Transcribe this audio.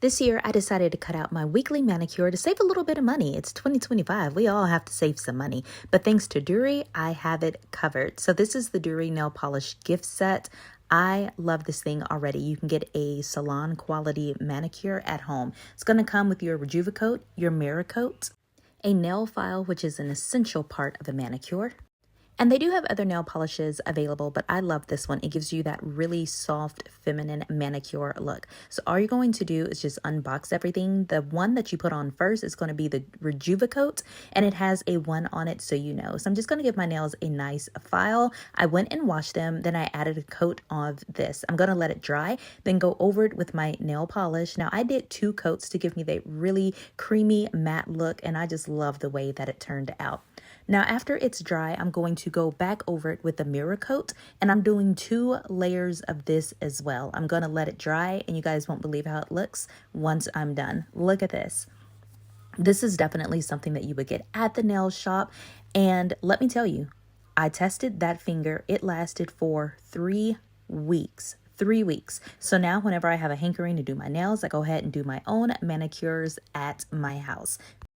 This year, I decided to cut out my weekly manicure to save a little bit of money. It's 2025. We all have to save some money. But thanks to Duri, I have it covered. So this is the Duri nail polish gift set. I love this thing already. You can get a salon quality manicure at home. It's going to come with your Rejuvicoat, your Mirror Coat, a nail file, which is an essential part of a manicure. And they do have other nail polishes available, but I love this one. It gives you that really soft, feminine manicure look. So all you're going to do is just unbox everything. The one that you put on first is going to be the Rejuvicoat, and it has a 1 on it, so you know. So I'm just going to give my nails a nice file. I went and washed them, then I added a coat of this. I'm going to let it dry, then go over it with my nail polish. Now, I did 2 coats to give me that really creamy matte look, and I just love the way that it turned out. Now, after it's dry, I'm going to go back over it with a Mirror Coat, and I'm doing 2 layers of this as well. I'm going to let it dry, and you guys won't believe how it looks once I'm done. Look at this. This is definitely something that you would get at the nail shop, and let me tell you, I tested that finger. It lasted for 3 weeks. 3 weeks. So now whenever I have a hankering to do my nails, I go ahead and do my own manicures at my house.